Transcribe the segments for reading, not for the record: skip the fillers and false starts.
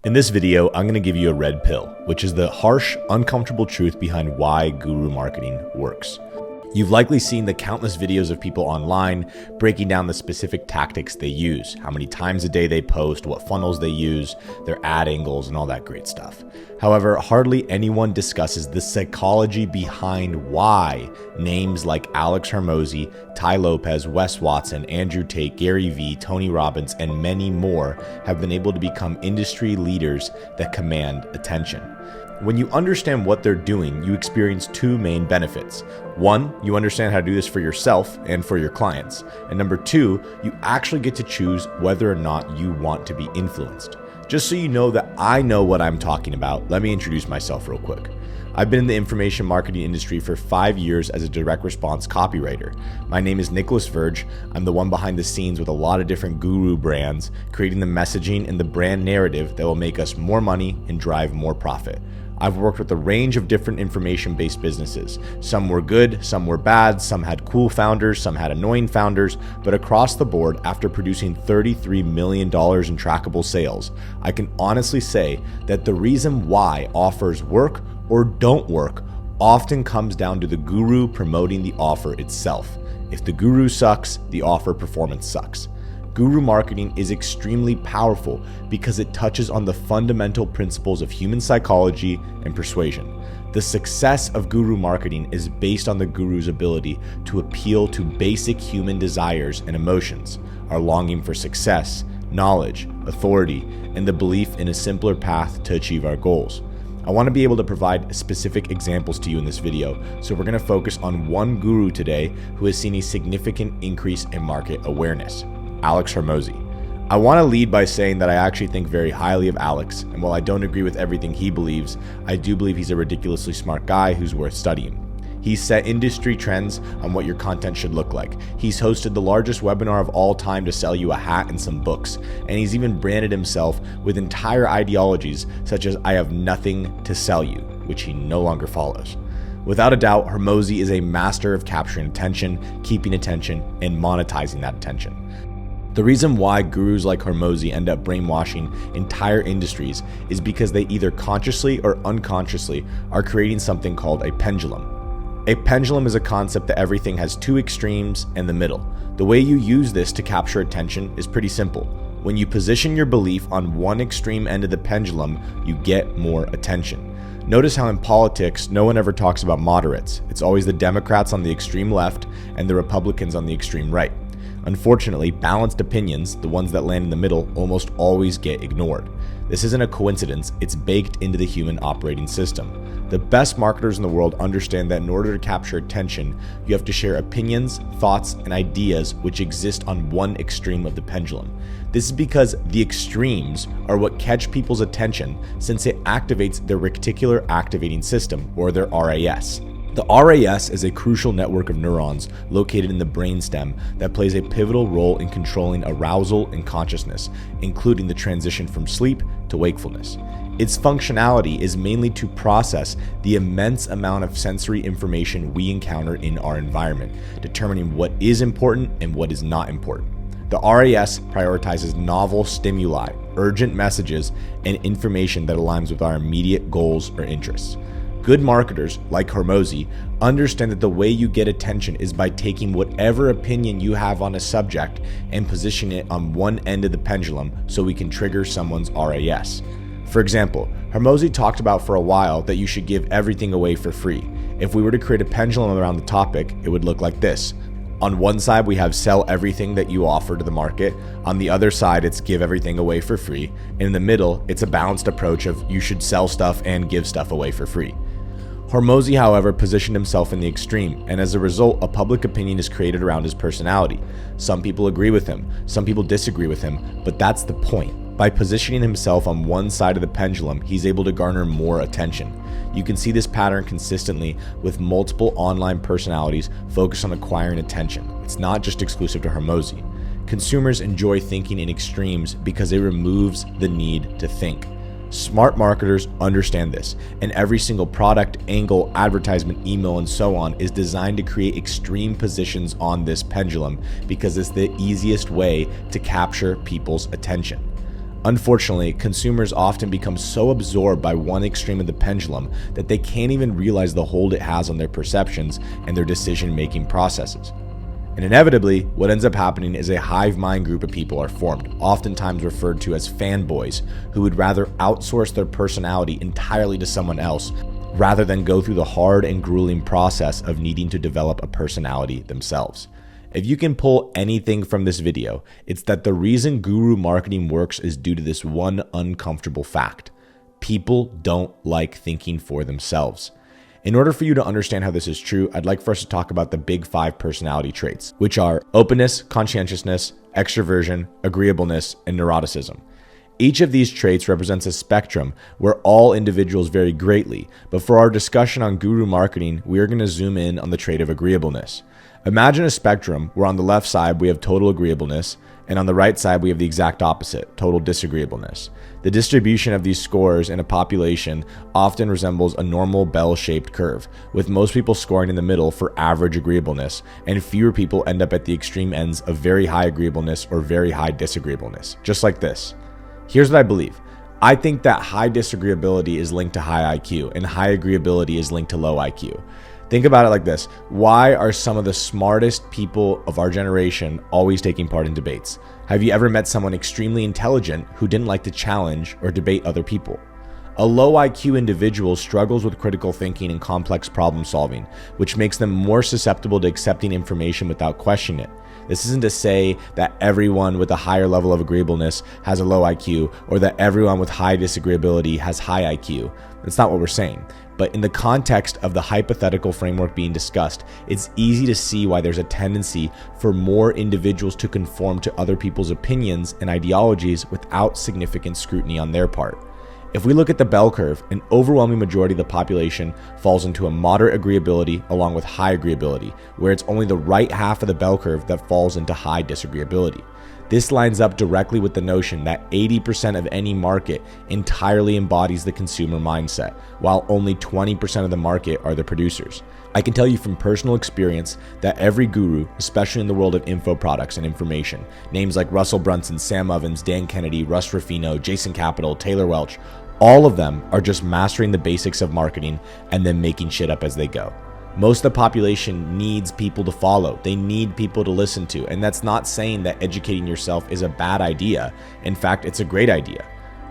In this video, I'm going to give you a red pill, which is the harsh, uncomfortable truth behind why guru marketing works. You've likely seen the countless videos of people online breaking down the specific tactics they use, how many times a day they post, what funnels they use, their ad angles, and all that great stuff. However, hardly anyone discusses the psychology behind why names like Alex Hermosi, Tai Lopez, Wes Watson, Andrew Tate, Gary Vee, Tony Robbins, and many more have been able to become industry leaders that command attention. When you understand what they're doing, you experience two main benefits. One, you understand how to do this for yourself and for your clients. And number two, you actually get to choose whether or not you want to be influenced. Just so you know that I know what I'm talking about, let me introduce myself real quick. I've been in the information marketing industry for 5 years as a direct response copywriter. My name is Verge. I'm the one behind the scenes with a lot of different guru brands, creating the messaging and the brand narrative that will make us more money and drive more profit. I've worked with a range of different information-based businesses. Some were good, some were bad, some had cool founders, some had annoying founders, but across the board, after producing $33 million in trackable sales, I can honestly say that the reason why offers work or don't work often comes down to the guru promoting the offer itself. If the guru sucks, the offer performance sucks. Guru marketing is extremely powerful because it touches on the fundamental principles of human psychology and persuasion. The success of guru marketing is based on the guru's ability to appeal to basic human desires and emotions, our longing for success, knowledge, authority, and the belief in a simpler path to achieve our goals. I want to be able to provide specific examples to you in this video, so we're going to focus on one guru today who has seen a significant increase in market awareness. Alex Hermosi. I want to lead by saying that I actually think very highly of Alex, and while I don't agree with everything he believes, I do believe he's a ridiculously smart guy who's worth studying. He's set industry trends on what your content should look like. He's hosted the largest webinar of all time to sell you a hat and some books, and he's even branded himself with entire ideologies such as "I have nothing to sell you," which he no longer follows. Without a doubt, Hermosi is a master of capturing attention, keeping attention, and monetizing that attention. The reason why gurus like Hermosi end up brainwashing entire industries is because they either consciously or unconsciously are creating something called a pendulum. A pendulum is a concept that everything has two extremes and the middle. The way you use this to capture attention is pretty simple. When you position your belief on one extreme end of the pendulum, you get more attention. Notice how in politics, no one ever talks about moderates. It's always the Democrats on the extreme left and the Republicans on the extreme right. Unfortunately, balanced opinions, the ones that land in the middle, almost always get ignored. This isn't a coincidence, it's baked into the human operating system. The best marketers in the world understand that in order to capture attention, you have to share opinions, thoughts, and ideas which exist on one extreme of the pendulum. This is because the extremes are what catch people's attention since it activates their reticular activating system, or their RAS. The RAS is a crucial network of neurons located in the brainstem that plays a pivotal role in controlling arousal and consciousness, including the transition from sleep to wakefulness. Its functionality is mainly to process the immense amount of sensory information we encounter in our environment, determining what is important and what is not important. The RAS prioritizes novel stimuli, urgent messages, and information that aligns with our immediate goals or interests. Good marketers, like Hermosi, understand that the way you get attention is by taking whatever opinion you have on a subject and positioning it on one end of the pendulum so we can trigger someone's RAS. For example, Hermosi talked about for a while that you should give everything away for free. If we were to create a pendulum around the topic, it would look like this. On one side, we have sell everything that you offer to the market. On the other side, it's give everything away for free. And in the middle, it's a balanced approach of you should sell stuff and give stuff away for free. Hermosi, however, positioned himself in the extreme, and as a result, a public opinion is created around his personality. Some people agree with him, some people disagree with him, but that's the point. By positioning himself on one side of the pendulum, he's able to garner more attention. You can see this pattern consistently with multiple online personalities focused on acquiring attention. It's not just exclusive to Hermosi. Consumers enjoy thinking in extremes because it removes the need to think. Smart marketers understand this, and every single product, angle, advertisement, email, and so on is designed to create extreme positions on this pendulum because it's the easiest way to capture people's attention. Unfortunately, consumers often become so absorbed by one extreme of the pendulum that they can't even realize the hold it has on their perceptions and their decision-making processes. And inevitably, what ends up happening is a hive mind group of people are formed, oftentimes referred to as fanboys, who would rather outsource their personality entirely to someone else rather than go through the hard and grueling process of needing to develop a personality themselves. If you can pull anything from this video, it's that the reason guru marketing works is due to this one uncomfortable fact. People don't like thinking for themselves. In order for you to understand how this is true, I'd like for us to talk about the big 5 personality traits, which are openness, conscientiousness, extroversion, agreeableness, and neuroticism. Each of these traits represents a spectrum where all individuals vary greatly, but for our discussion on guru marketing, we are going to zoom in on the trait of agreeableness. Imagine a spectrum where on the left side we have total agreeableness, and on the right side we have the exact opposite, total disagreeableness. The distribution of these scores in a population often resembles a normal bell-shaped curve, with most people scoring in the middle for average agreeableness, and fewer people end up at the extreme ends of very high agreeableness or very high disagreeableness, just like this. Here's what I believe. I think that high disagreeability is linked to high IQ, and high agreeability is linked to low IQ. Think about it like this. Why are some of the smartest people of our generation always taking part in debates? Have you ever met someone extremely intelligent who didn't like to challenge or debate other people? A low IQ individual struggles with critical thinking and complex problem solving, which makes them more susceptible to accepting information without questioning it. This isn't to say that everyone with a higher level of agreeableness has a low IQ, or that everyone with high disagreeability has high IQ. That's not what we're saying. But in the context of the hypothetical framework being discussed, it's easy to see why there's a tendency for more individuals to conform to other people's opinions and ideologies without significant scrutiny on their part. If we look at the bell curve, an overwhelming majority of the population falls into a moderate agreeability along with high agreeability, where it's only the right half of the bell curve that falls into high disagreeability. This lines up directly with the notion that 80% of any market entirely embodies the consumer mindset, while only 20% of the market are the producers. I can tell you from personal experience that every guru, especially in the world of info products and information, names like Russell Brunson, Sam Ovens, Dan Kennedy, Russ Ruffino, Jason Capital, Taylor Welch, all of them are just mastering the basics of marketing and then making shit up as they go. Most of the population needs people to follow. They need people to listen to. And that's not saying that educating yourself is a bad idea. In fact, it's a great idea.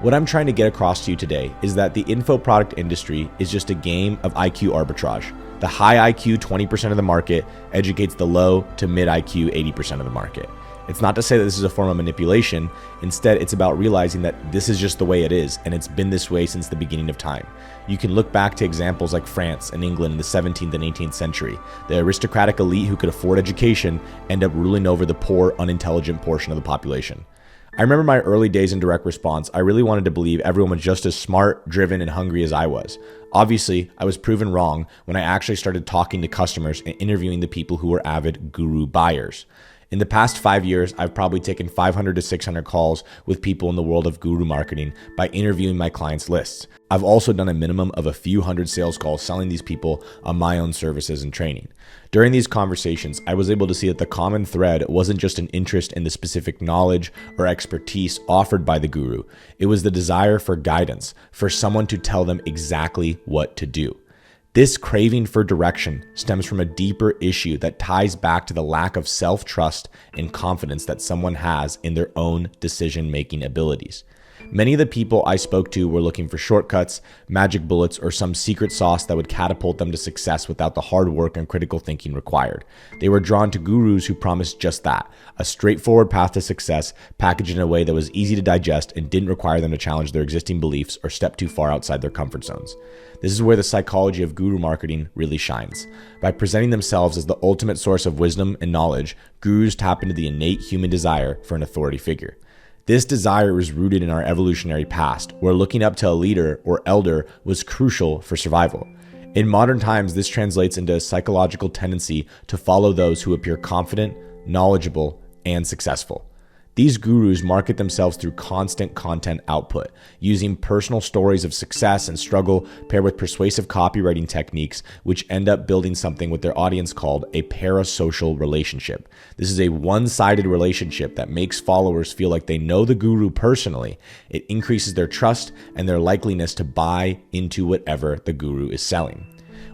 What I'm trying to get across to you today is that the info product industry is just a game of IQ arbitrage. The high IQ 20% of the market educates the low to mid IQ 80% of the market. It's not to say that this is a form of manipulation. Instead, it's about realizing that this is just the way it is, and it's been this way since the beginning of time. You can look back to examples like France and England in the 17th and 18th century. The aristocratic elite who could afford education end up ruling over the poor, unintelligent portion of the population. I remember my early days in direct response. I really wanted to believe everyone was just as smart, driven, and hungry as I was. Obviously, I was proven wrong when I actually started talking to customers and interviewing the people who were avid guru buyers. In the past 5 years, I've probably taken 500 to 600 calls with people in the world of guru marketing by interviewing my clients' lists. I've also done a minimum of a few hundred sales calls selling these people on my own services and training. During these conversations, I was able to see that the common thread wasn't just an interest in the specific knowledge or expertise offered by the guru. It was the desire for guidance, for someone to tell them exactly what to do. This craving for direction stems from a deeper issue that ties back to the lack of self-trust and confidence that someone has in their own decision-making abilities. Many of the people I spoke to were looking for shortcuts, magic bullets, or some secret sauce that would catapult them to success without the hard work and critical thinking required. They were drawn to gurus who promised just that, a straightforward path to success packaged in a way that was easy to digest and didn't require them to challenge their existing beliefs or step too far outside their comfort zones. This is where the psychology of guru marketing really shines. By presenting themselves as the ultimate source of wisdom and knowledge, gurus tap into the innate human desire for an authority figure. This desire is rooted in our evolutionary past, where looking up to a leader or elder was crucial for survival. In modern times, this translates into a psychological tendency to follow those who appear confident, knowledgeable, and successful. These gurus market themselves through constant content output, using personal stories of success and struggle paired with persuasive copywriting techniques, which end up building something with their audience called a parasocial relationship. This is a one-sided relationship that makes followers feel like they know the guru personally. It increases their trust and their likeliness to buy into whatever the guru is selling.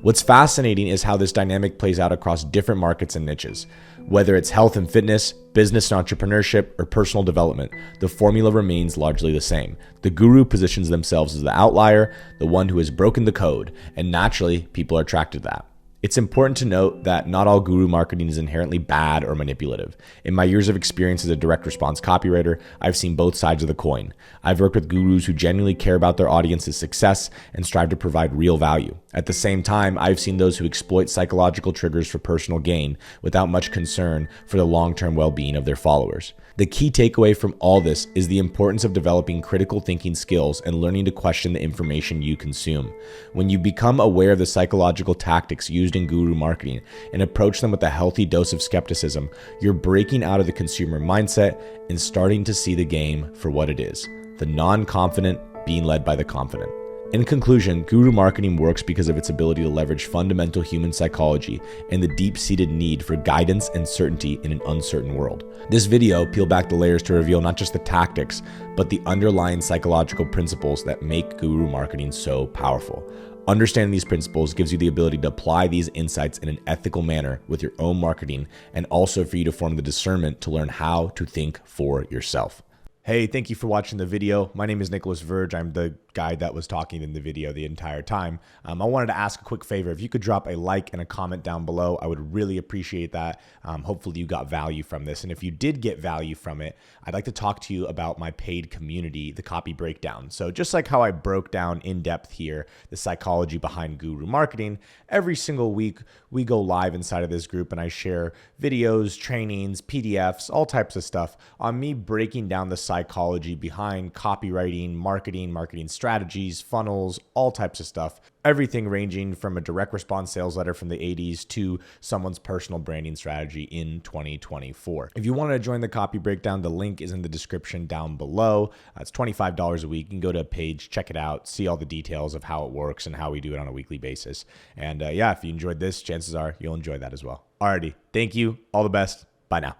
What's fascinating is how this dynamic plays out across different markets and niches. Whether it's health and fitness, business and entrepreneurship, or personal development, the formula remains largely the same. The guru positions themselves as the outlier, the one who has broken the code, and naturally, people are attracted to that. It's important to note that not all guru marketing is inherently bad or manipulative. In my years of experience as a direct response copywriter, I've seen both sides of the coin. I've worked with gurus who genuinely care about their audience's success and strive to provide real value. At the same time, I've seen those who exploit psychological triggers for personal gain without much concern for the long-term well-being of their followers. The key takeaway from all this is the importance of developing critical thinking skills and learning to question the information you consume. When you become aware of the psychological tactics used in guru marketing and approach them with a healthy dose of skepticism, you're breaking out of the consumer mindset and starting to see the game for what it is: the non-confident being led by the confident. In conclusion, guru marketing works because of its ability to leverage fundamental human psychology and the deep-seated need for guidance and certainty in an uncertain world. This video peeled back the layers to reveal not just the tactics, but the underlying psychological principles that make guru marketing so powerful. Understanding these principles gives you the ability to apply these insights in an ethical manner with your own marketing, and also for you to form the discernment to learn how to think for yourself. Hey, thank you for watching the video. My name is Nicholas Verge. I'm the guy that was talking in the video the entire time. I wanted to ask a quick favor. If you could drop a like and a comment down below, I would really appreciate that. Hopefully you got value from this. And if you did get value from it, I'd like to talk to you about my paid community, the Copy Breakdown. So just like how I broke down in depth here, the psychology behind guru marketing, every single week we go live inside of this group and I share videos, trainings, PDFs, all types of stuff on me breaking down the psychology behind copywriting, marketing strategies, funnels, all types of stuff. Everything ranging from a direct response sales letter from the 80s to someone's personal branding strategy in 2024. If you want to join the Copy Breakdown, the link is in the description down below. It's $25 a week. You can go to a page, check it out, see all the details of how it works and how we do it on a weekly basis. And yeah, if you enjoyed this, chances are you'll enjoy that as well. Alrighty, thank you. All the best. Bye now.